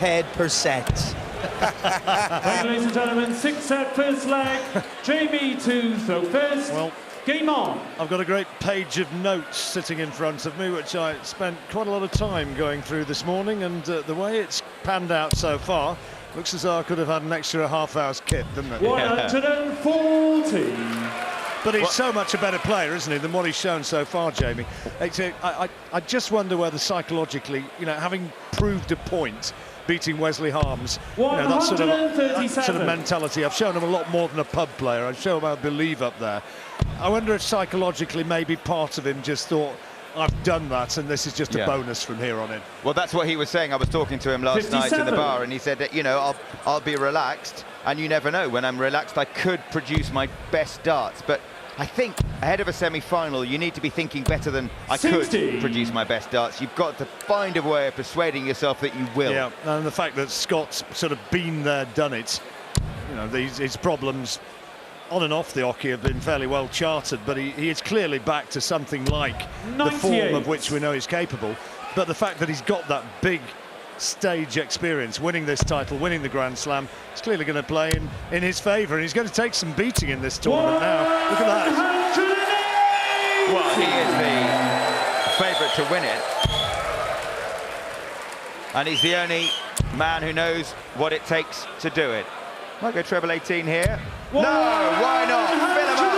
%. Right, ladies and gentlemen, 6-set first leg. Jamie to throw first. Well, game on. I've got a great page of notes sitting in front of me, which I spent quite a lot of time going through this morning, and the way it's panned out so far, looks as though I could have had an extra half-hour's kit, didn't it? 140. But he's so much a better player, isn't he, than what he's shown so far, Jamie. I just wonder whether psychologically, you know, having proved a point, beating Wesley Harms, you know, that sort of mentality. I've shown him a lot more than a pub player. I've shown him I believe up there. I wonder if psychologically maybe part of him just thought, I've done that, and this is just a bonus from here on in. Well, that's what he was saying. I was talking to him last night in the bar, and he said that, you know, I'll be relaxed, and you never know. When I'm relaxed, I could produce my best darts, but I think ahead of a semi-final, you need to be thinking better than I could produce my best darts. You've got to find a way of persuading yourself that you will. Yeah, and the fact that Scott's sort of been there, done it, you know, his problems on and off the hockey have been fairly well charted, but he is clearly back to something like 98. The form of which we know he's capable. But the fact that he's got that big stage experience, winning this title, winning the Grand Slam, it's clearly going to play in his favour, and he's going to take some beating in this tournament now. Look at that. Well, he is the favourite to win it. And he's the only man who knows what it takes to do it. Might go treble 18 here. No, why not? Fill him up.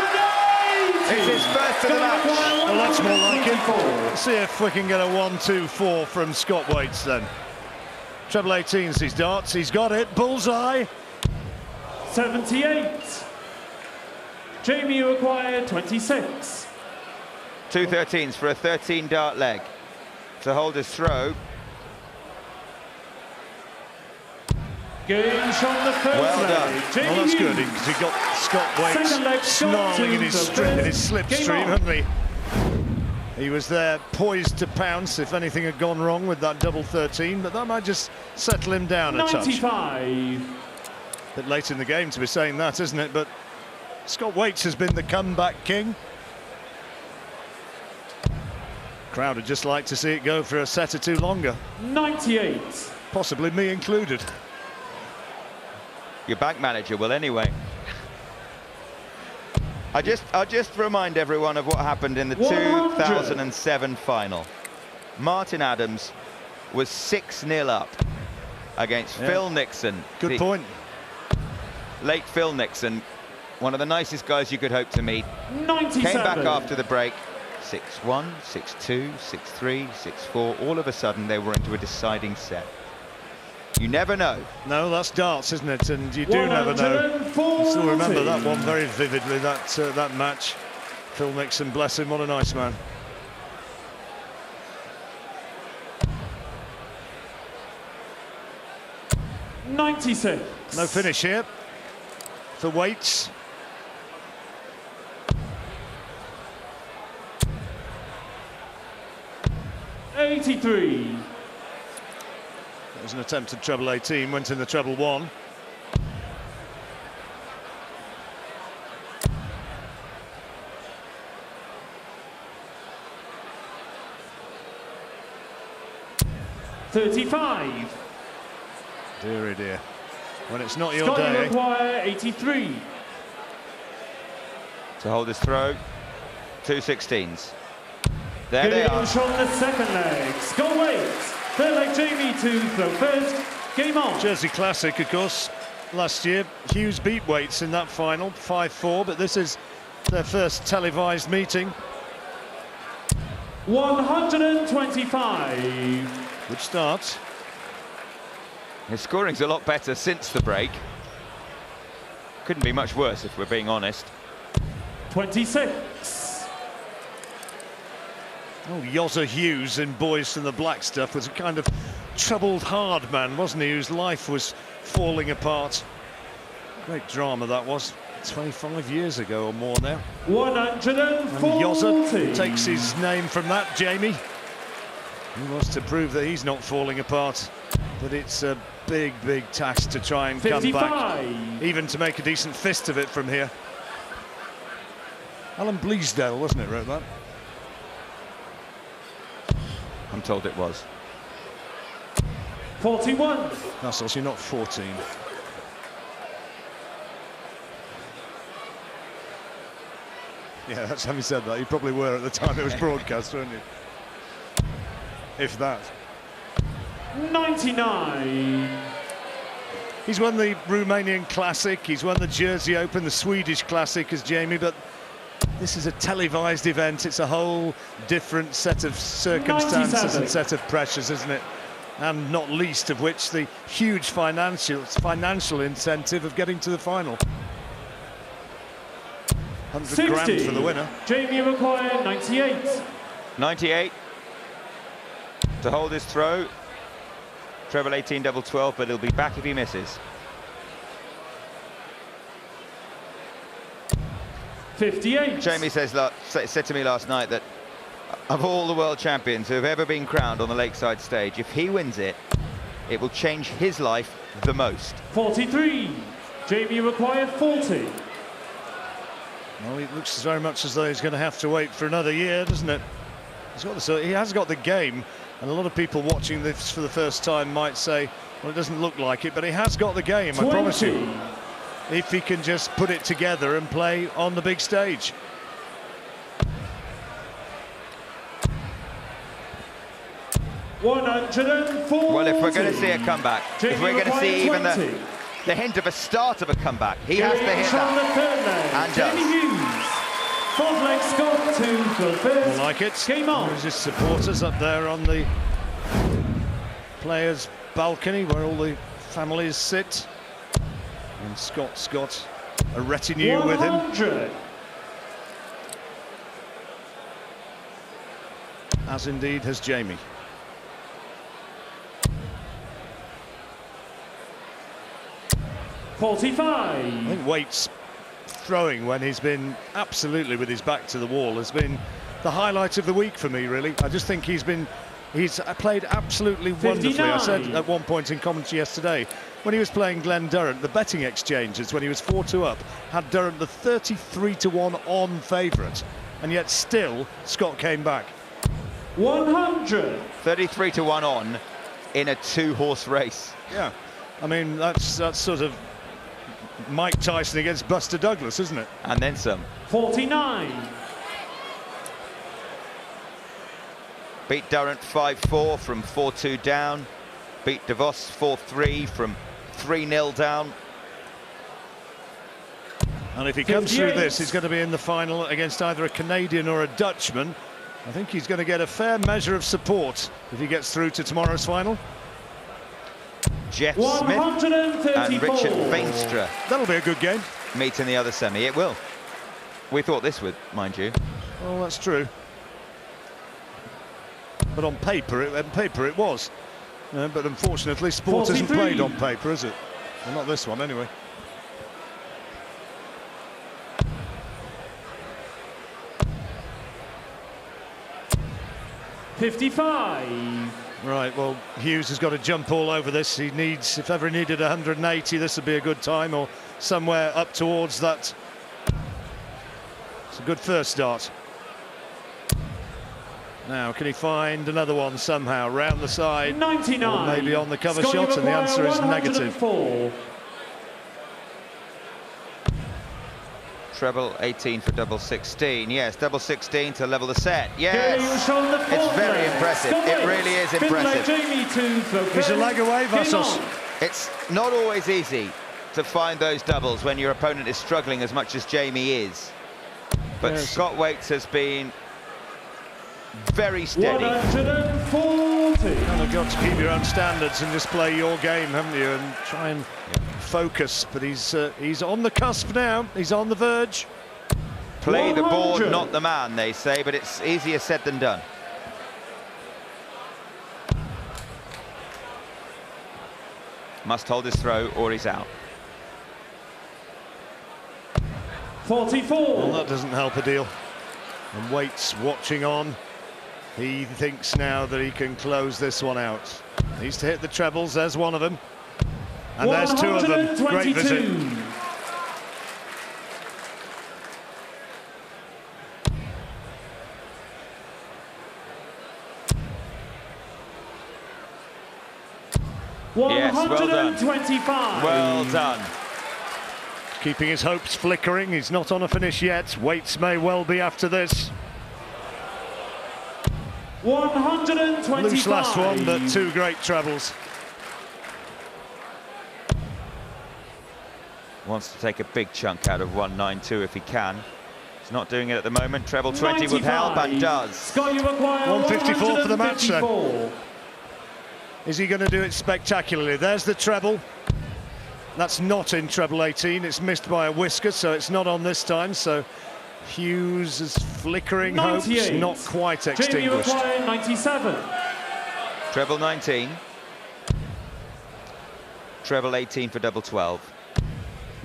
It's his first of the match. Well, that's more like it. Let's see if we can get a 1-2-4 from Scott Waites then. Treble 18's his darts. He's got it. Bullseye. 78. Jamie, you acquired 26. 2 13s for a 13-dart leg. To hold his throw. Game shot the first well done. Well, that's good, because he got Scott Waites snarling in his slipstream, hadn't he? He was there poised to pounce if anything had gone wrong with that double 13, but that might just settle him down a touch. 95. Bit late in the game to be saying that, isn't it? But Scott Waites has been the comeback king. Crowd would just like to see it go for a set or two longer. 98. Possibly me included. Your bank manager will anyway. I'll just remind everyone of what happened in the 2007 final. Martin Adams was 6-0 up against Phil Nixon. Good point. Late Phil Nixon, one of the nicest guys you could hope to meet. 97. Came back after the break. 6-1, 6-2, 6-3, 6-4. All of a sudden, they were into a deciding set. You never know. No, that's darts, isn't it? And you do never know. I still remember that one very vividly, that match. Phil Nixon, bless him, what a nice man. '96. No finish here for Waites. '83. It was an attempt at treble 18, went in the treble 1. '35. Dearie dear. When it's not your Scott, day. You acquire 83. To hold his throw, 2 16s. There they are. From the second leg. Scott Waites. Third leg, Jamie to throw first. Game on. Jersey Classic, of course. Last year, Hughes beat Waites in that final, 5-4, but this is their first televised meeting. 125. Good start. His scoring's a lot better since the break. Couldn't be much worse if we're being honest. 26. Oh, Yozza Hughes in Boys from the Black Stuff was a kind of troubled hard man, wasn't he, whose life was falling apart. Great drama that was, 25 years ago or more now. 140. And Yozza takes his name from that, Jamie. He wants to prove that he's not falling apart, but it's a big, big task to try and 55. come back, even to make a decent fist of it from here. Alan Bleasdale, wasn't it, wrote that? I'm told it was. 41. That's also not 14. Yeah, that's having said that, you probably were at the time it was broadcast, weren't you? If that. 99. He's won the Romanian Classic, he's won the Jersey Open, the Swedish Classic as Jamie, but this is a televised event. It's a whole different set of circumstances 97. and set of pressures, isn't it? And not least of which the huge financial incentive of getting to the final. 100 grand for the winner. Jamie required 98. 98 to hold his throw. Treble 18, double 12, but he'll be back if he misses. 58. Jamie said to me last night that of all the world champions who have ever been crowned on the Lakeside stage, if he wins it, it will change his life the most. 43. Jamie required 40. Well, it looks very much as though he's going to have to wait for another year, doesn't it? He has got the game, and a lot of people watching this for the first time might say, well, it doesn't look like it, but he has got the game, 20. I promise you. If he can just put it together and play on the big stage. $140. Well, if we're going to see a comeback, if we're going to see even the hint of a start of a comeback, he has to hit that. And Jamie does. Hughes. Fourth leg Scott to the first. I like it. Game on. There's his supporters up there on the players' balcony where all the families sit. And Scott's got a retinue 100. with him. As indeed has Jamie. I 45. think Waites' throwing when he's been absolutely with his back to the wall has been the highlight of the week for me, really. I just think he's played absolutely 59. wonderfully. I said at one point in commentary yesterday, when he was playing Glenn Durrant, the betting exchanges, when he was 4-2 up, had Durrant the 33-1 on favourite, and yet still Scott came back. 100. 33-1 on in a two-horse race. Yeah, I mean, that's sort of Mike Tyson against Buster Douglas, isn't it? And then some. 49. Beat Durrant 5-4 from 4-2 down. Beat DeVos 4-3 from 3-0 down. And if he comes through this, he's going to be in the final against either a Canadian or a Dutchman. I think he's going to get a fair measure of support if he gets through to tomorrow's final. Jeff Smith and Richard Veenstra. That'll be a good game. Meet in the other semi. It will. We thought this would, mind you. Well, that's true. But on paper it was. But unfortunately, sport 43. isn't played on paper, is it? Well, not this one, anyway. $55. Right, well, Hughes has got to jump all over this. He needs, if ever he needed 180, this would be a good time, or somewhere up towards that. It's a good first start. Now, can he find another one somehow round the side? 99. Or maybe on the cover Scott, shot, and the answer is negative. 104. Treble 18 for double 16. Yes, double 16 to level the set. Yes, It's it's very impressive. It really is impressive. He's a leg away, Vassos. It's not always easy to find those doubles when your opponent is struggling as much as Jamie is. But Yes. Scott Waites has been very steady. 140. Kind of got to keep your own standards and just play your game, haven't you? And try and focus. But he's on the cusp now. He's on the verge. Play the board, 100. not the man, they say, but it's easier said than done. Must hold his throw or he's out. 44. Well, that doesn't help a deal. And Waites watching on. He thinks now that he can close this one out. Needs to hit the trebles. There's one of them. And there's two of them. Great visit. 122. Yes, well done. 125. Well done. Keeping his hopes flickering. He's not on a finish yet. Waites may well be after this. 125. Loose last one, but two great trebles. Wants to take a big chunk out of 192 if he can. He's not doing it at the moment. Treble 20 95. would help, and does. Scott, you require 154 for the match, then. 154. Is he going to do it spectacularly? There's the treble. That's not in treble 18. It's missed by a whisker, so it's not on this time. So Hughes' flickering hopes not quite extinguished. Jamie required 97. Treble 19. Treble 18 for double 12.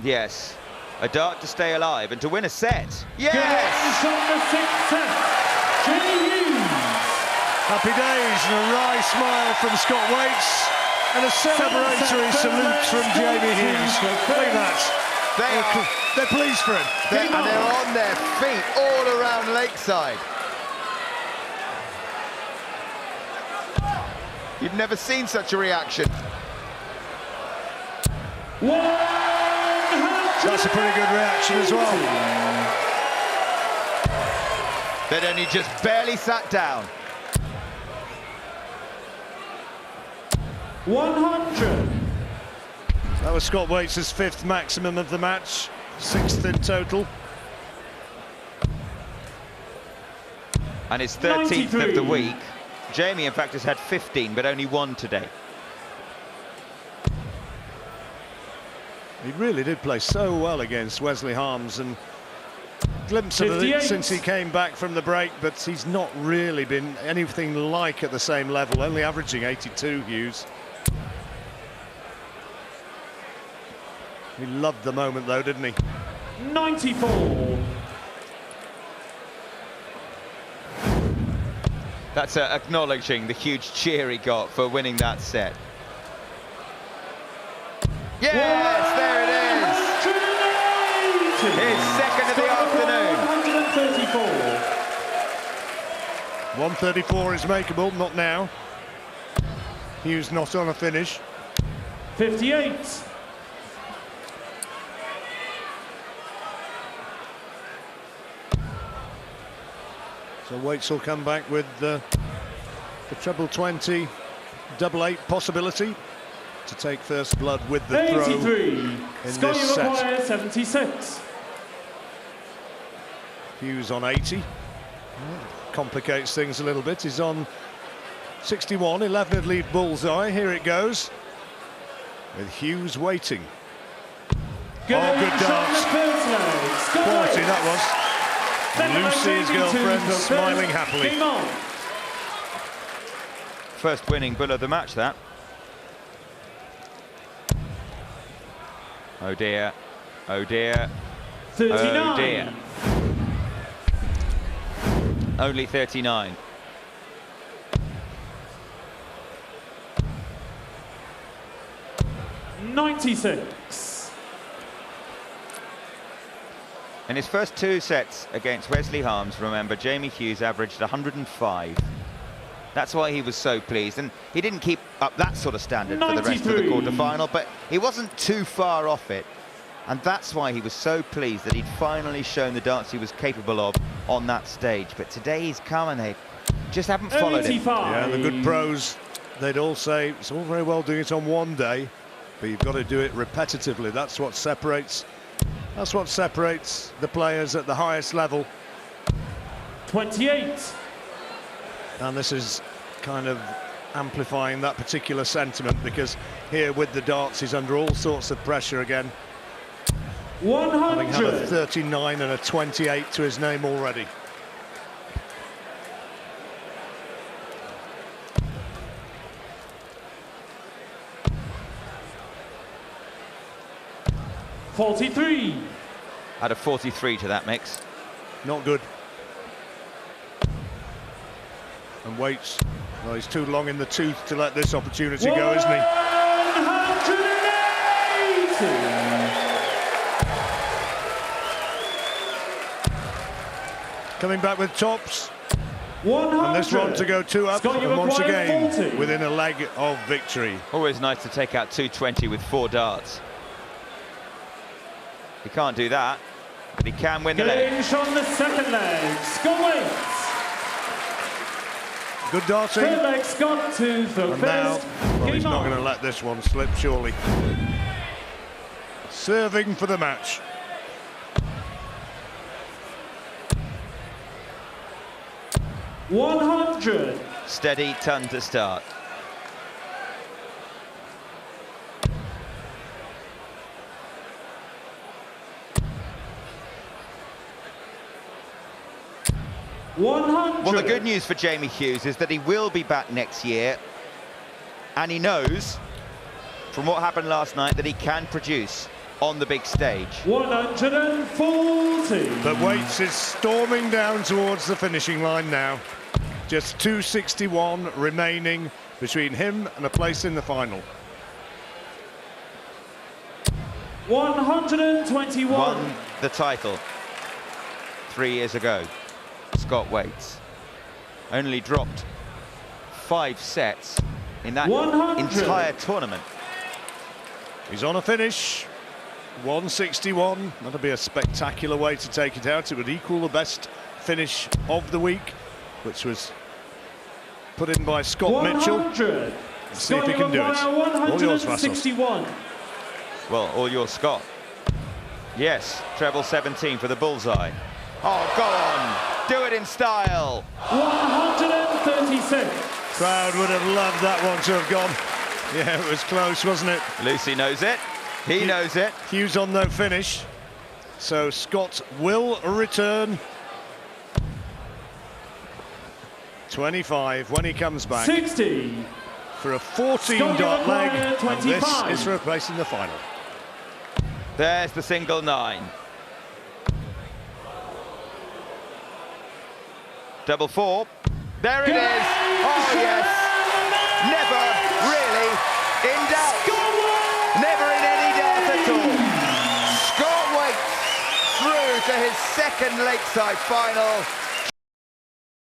Yes. A dart to stay alive and to win a set. Yes! Gets on the sixth set. Jamie Hughes. Happy days and a wry smile from Scott Waites and a celebratory salute from Jamie Hughes. Look at that. They're pleased for him. And they're on their feet all around Lakeside. You've never seen such a reaction. That's a pretty good reaction as well. They'd only just barely sat down. 100. That was Scott Waites' fifth maximum of the match, sixth in total. And his 13th 93. of the week. Jamie, in fact, has had 15, but only one today. He really did play so well against Wesley Harms, and glimpse of it 58. since he came back from the break, but he's not really been anything like at the same level, only averaging 82, Hughes. He loved the moment though, didn't he? 94. That's acknowledging the huge cheer he got for winning that set. Yes, there it is. His second of the afternoon. 134. 134 is makeable, not now. Hughes not on a finish. 58. So Waites will come back with the treble 20, double 8 possibility to take first blood with the throw 83. in Scott, this you set. require 76. Hughes on 80. Complicates things a little bit. He's on 61, 11 at lead bullseye. Here it goes. With Hughes waiting. Oh, good dance. Quality that was. Lucy, his girlfriend, smiling happily. First winning bull of the match, that. Oh dear. Oh dear. 39. Oh dear. Only 39. $96. In his first two sets against Wesley Harms, remember, Jamie Hughes averaged 105. That's why he was so pleased, and he didn't keep up that sort of standard for the rest of the 93. quarter-final, but he wasn't too far off it, and that's why he was so pleased that he'd finally shown the darts he was capable of on that stage. But today he's come and they just haven't followed him. 85. Yeah, the good pros, they'd all say, it's all very well doing it on one day, but you've got to do it repetitively. That's what separates the players at the highest level. 28. And this is kind of amplifying that particular sentiment, because here with the darts he's under all sorts of pressure again, having had a 100. 39 and a 28 to his name already. $43. Add a 43 to that mix. Not good. And Waites, well, he's too long in the tooth to let this opportunity go, isn't he? 180. Coming back with tops. 100. And this one to go 2 up, Scott, you and once require again 40. within a leg of victory. Always nice to take out 220 with 4 darts. He can't do that, but he can win the leg. Inch on the second leg. Scott Waites. Good darting. Third leg, Scott to the And now, first. well, he's Game not on. going to let this one slip, surely. Serving for the match. $100. Steady ton to start. $100. Well, the good news for Jamie Hughes is that he will be back next year, and he knows from what happened last night that he can produce on the big stage. 140. But Waites is storming down towards the finishing line now. Just 261 remaining between him and a place in the final. 121. Won the title 3 years ago. Scott Waites only dropped 5 sets in that 100. entire tournament. He's on a finish. 161. That'll be a spectacular way to take it out. It would equal the best finish of the week, which was put in by Scott 100. Mitchell. Let's see if he can do it. All yours, Vassos. 161. Well, all yours, Scott. Yes, treble 17 for the bullseye. Oh, go on, do it in style. 136. Crowd would have loved that one to have gone. Yeah, it was close, wasn't it? Lucy knows it. He knows it. Hughes on no finish. So Scott will return. 25 when he comes back 60. for a 14-dot leg. And 25. this is for a place in the final. There's the single 9. Double 4. There it is. Oh, yes. Never really in doubt. Never in any doubt at all. Scott Waites through to his second Lakeside final.